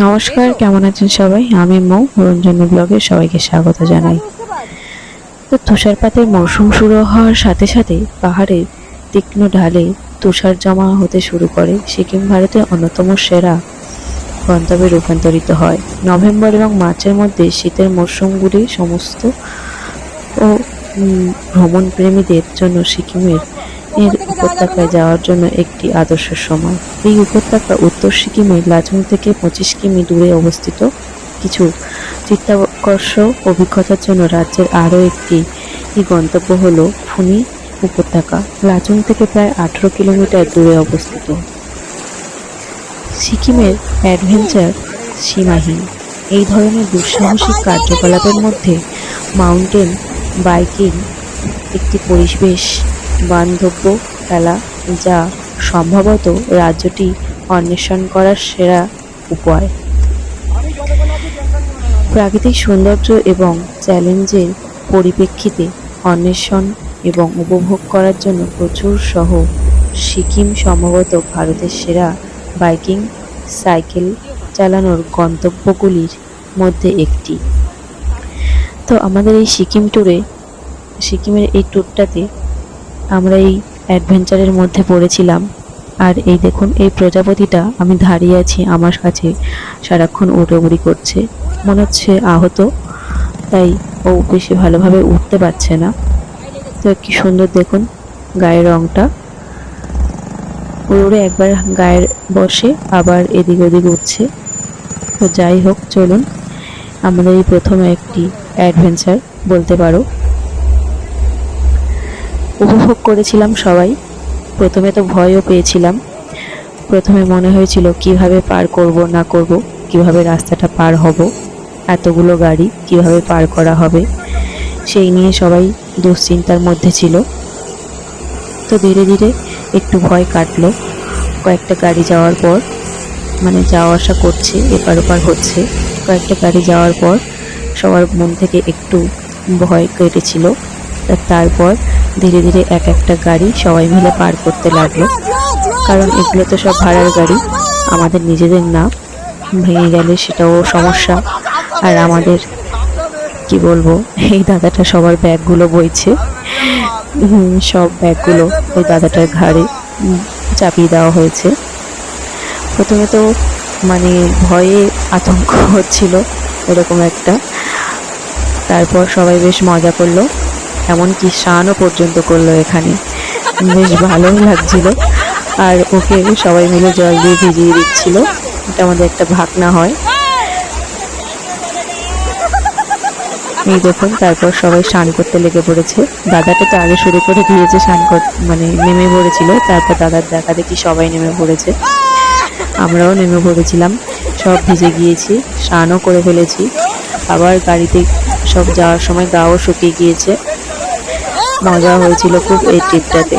নমস্কার, কেমন আছেন সবাই? আমি মৌ রঞ্জনী ব্লগে সবাইকে স্বাগত জানাই। তো তুষারপাতের মৌসুম শুরু হওয়ার সাথে সাথে পাহাড়ের তীক্ষ্ণ ঢালে তুষার জমা হতে শুরু করে সিকিম ভারতের অন্যতম সেরা গন্তব্যে রূপান্তরিত হয়। নভেম্বর এবং মার্চের মধ্যে শীতের মরশুমগুলি সমস্ত ও ভ্রমণ প্রেমীদের জন্য সিকিমের উপত্যকায় যাওয়ার জন্য একটি আদর্শ সময়। এই উপত্যকা উত্তর সিকিমের লাচুং থেকে 25 কিমি দূরে অবস্থিত। কিছু চিত্তাকর্ষক অভিজ্ঞতার জন্য রাজ্যের আরও একটি গন্তব্য হল ফুনি উপত্যকা, লাচুং থেকে প্রায় 18 কিলোমিটার দূরে অবস্থিত। সিকিমের অ্যাডভেঞ্চার সীমাহীন। এই ধরনের দুঃসাহসিক কার্যকলাপের মধ্যে মাউন্টেন বাইকিং একটি পরিবেশ বান্ধব খেলা, যা সম্ভবত রাজ্যটি অন্বেষণ করার সেরা উপায়। প্রাকৃতিক সৌন্দর্য এবং চ্যালেঞ্জের পরিপ্রেক্ষিতে অন্বেষণ এবং উপভোগ করার জন্য প্রচুর সহ সিকিম সম্ভবত ভারতের সেরা বাইকিং সাইকেল চালানোর গন্তব্যগুলির মধ্যে একটি। তো আমাদের এই সিকিমের এই ট্যুরটাতে আমরা এই অ্যাডভেঞ্চারের মধ্যে পড়েছিলাম। আর এই দেখুন, এই প্রজাপতিটা আমি দাঁড়িয়ে আছি, আমার কাছে সারাক্ষণ উড়োউড়ি করছে, মনে হচ্ছে আহত, তাই ও বেশি ভালোভাবে উঠতে পারছে না। তো কি সুন্দর দেখুন গায়ের রংটা, উড়ে একবার গায়ের বসে আবার এদিক ওদিক উঠছে। তো যাই হোক, চলুন, আমাদের এই প্রথম একটি অ্যাডভেঞ্চার বলতে পারো। উপভোগ করেছিলাম সবাই। প্রথমে তো ভয়ও পেয়েছিলাম। প্রথমে মনে হয়েছিল কিভাবে পার করব না করব, কিভাবে রাস্তাটা পার হব, এতগুলো গাড়ি কিভাবে পার করা হবে, সেই নিয়ে সবাই দুশ্চিন্তার মধ্যে ছিল। তো ধীরে ধীরে একটু ভয় কাটলো। কয়েকটা গাড়ি যাওয়ার পর, মানে যাওয়া আসা করছে, এপার ওপার হচ্ছে, কয়েকটা গাড়ি যাওয়ার পর সবার মন থেকে একটু ভয় কেটেছিল। তারপর ধীরে ধীরে এক একটা গাড়ি সবাই মিলে পার করতে লাগলো, কারণ এগুলো তো সব ভাড়ার গাড়ি, আমাদের নিজেদের না। ভেঙে গেলে সেটাও সমস্যা। আর আমাদের কি বলবো, এই দাদাটা সবার ব্যাগগুলো বইছে, সব ব্যাগগুলো ওই দাদাটার ঘাড়ে চাপিয়ে দেওয়া হয়েছে। প্রথমে তো মানে ভয়ে আতঙ্ক হচ্ছিল এরকম একটা। তারপর সবাই বেশ মজা করলো, এমনকি স্নানও পর্যন্ত করলো এখানে, বেশ ভালোই লাগছিল। আর ওকে সবাই মিলে জল দিয়ে ভিজিয়ে দিচ্ছিল, এটা আমাদের একটা ভাগনা হয়। এই দেখুন, তারপর সবাই স্নান করতে লেগে পড়েছে। দাদাটা তো আগে শুরু করে দিয়েছে স্নান মানে নেমে পড়েছিল, তারপর দাদার দেখা দেখি সবাই নেমে পড়েছে, আমরাও নেমে পড়েছিলাম। সব ভিজে গিয়েছি, স্নানও করে ফেলেছি। আবার গাড়িতে সব যাওয়ার সময় গাও শুকিয়ে গিয়েছে। মজা হয়েছিল খুব এই ট্রিপটাতে।